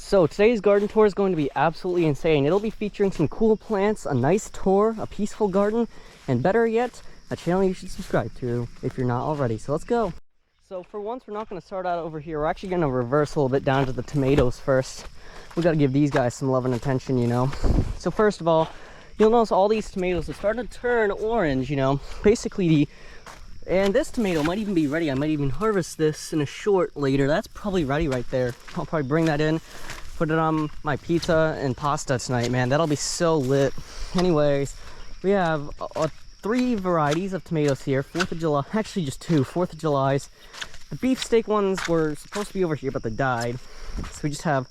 So today's garden tour is going to be absolutely insane. It'll be featuring some cool plants, a nice tour, a peaceful garden, and better yet, a channel you should subscribe to if you're not already. So let's go. So for once, we're not going to start out over here. We're actually going to reverse a little bit down to the tomatoes first. We got to give these guys some love and attention, you know. So first of all, you'll notice all these tomatoes are starting to turn orange, you know. Basically, and this tomato might even be ready. I might even harvest this in a short later. That's probably ready right there. I'll probably bring that in, put it on my pizza and pasta tonight, man. That'll be so lit. Anyways, we have 3 varieties of tomatoes here. 4th of July, actually just 2, 4th of July's. The beefsteak ones were supposed to be over here, but they died. So we just have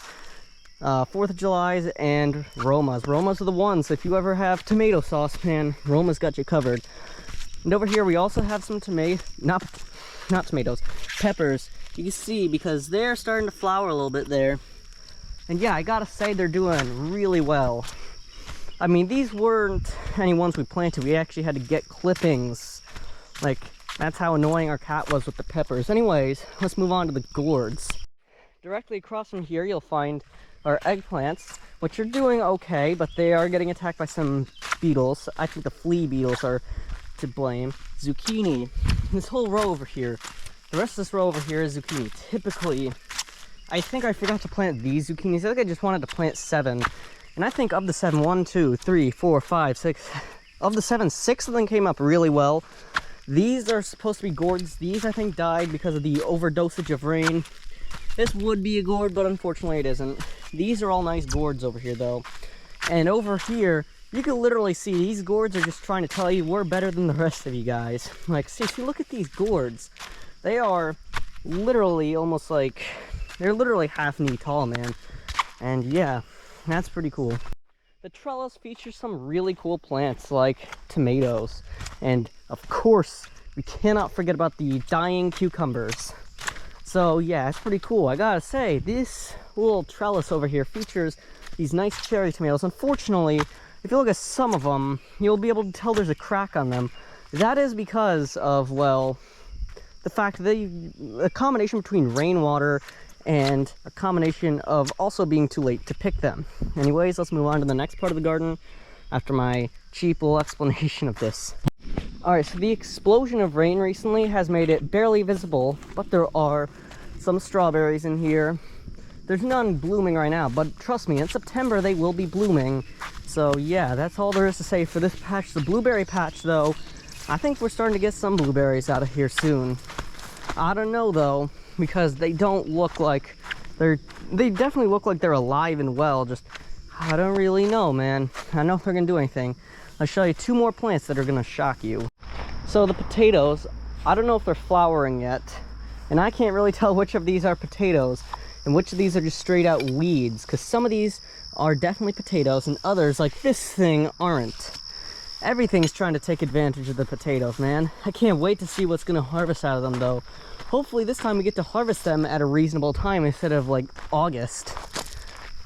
4th of July's and Romas. Romas are the ones. If you ever have tomato sauce, man, Roma's got you covered. And over here we also have some not tomatoes, peppers. You can see because they're starting to flower a little bit there. And yeah, I gotta say they're doing really well. I mean, these weren't any ones we planted. We actually had to get clippings. Like, that's how annoying our cat was with the peppers. Anyways, let's move on to the gourds. Directly across from here, you'll find our eggplants, which are doing okay, but they are getting attacked by some beetles. I think the flea beetles are to blame. Zucchini, this whole row over here, the rest of this row over here is zucchini. Typically, I think I forgot to plant these zucchinis. I think I just wanted to plant 7, and I think of the 7, 1, 2, 3, 4, 5, 6, of the 7, 6 of them came up really well. These are supposed to be gourds. These I think died because of the overdosage of rain. This would be a gourd, but unfortunately it isn't. These are all nice gourds over here though. And over here, you can literally see these gourds are just trying to tell you we're better than the rest of you guys. Like, see, look at these gourds. They are literally almost like, they're literally half knee tall, man. And yeah, that's pretty cool. The trellis features some really cool plants like tomatoes. And of course, we cannot forget about the dying cucumbers. So yeah, it's pretty cool. I gotta say, this little trellis over here features these nice cherry tomatoes. Unfortunately, if you look at some of them, you'll be able to tell there's a crack on them. That is because of, well, the fact that a combination between rainwater and a combination of also being too late to pick them. Anyways, let's move on to the next part of the garden after my cheap little explanation of this. Alright, so the explosion of rain recently has made it barely visible, but there are some strawberries in here. There's none blooming right now, but trust me, in September they will be blooming. So yeah, that's all there is to say for this patch. The blueberry patch though, I think we're starting to get some blueberries out of here soon. I don't know though, because they don't look like they definitely look like they're alive and well. Just, I don't really know, man. I don't know if they're gonna do anything. I'll show you 2 more plants that are gonna shock you. So the potatoes, I don't know if they're flowering yet, and I can't really tell which of these are potatoes and which of these are just straight out weeds, because some of these are definitely potatoes and others, like this thing, aren't. Everything's trying to take advantage of the potatoes, man. I can't wait to see what's gonna harvest out of them though. Hopefully this time we get to harvest them at a reasonable time instead of like August.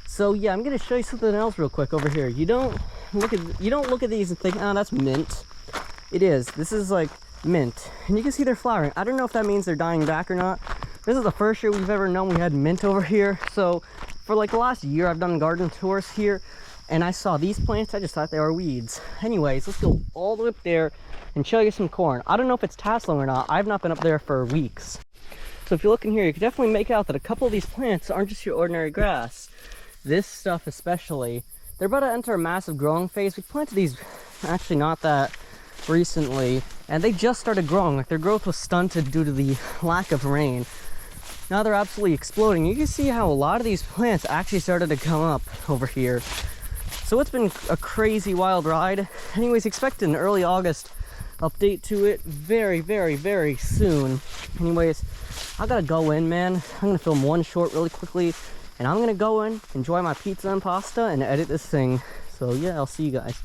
So yeah, I'm gonna show you something else real quick over here. You don't look at these and think, oh, that's mint. It is. This is like mint, and you can see they're flowering. I don't know if that means they're dying back or not. This is the first year we've ever known we had mint over here. So for like the last year, I've done garden tours here, and I saw these plants. I just thought they were weeds. Anyways, let's go all the way up there and show you some corn. I don't know if it's tasseling or not. I've not been up there for weeks. So if you look in here, you can definitely make out that a couple of these plants aren't just your ordinary grass. This stuff especially, they're about to enter a massive growing phase. We planted these actually not that recently, and they just started growing. Like, their growth was stunted due to the lack of rain. Now they're absolutely exploding. You can see how a lot of these plants actually started to come up over here. So it's been a crazy wild ride. Anyways, expect an early August update to it very, very, very soon. Anyways, I gotta go in, man. I'm gonna film one short really quickly, and I'm gonna go in, enjoy my pizza and pasta, and edit this thing. So yeah, I'll see you guys.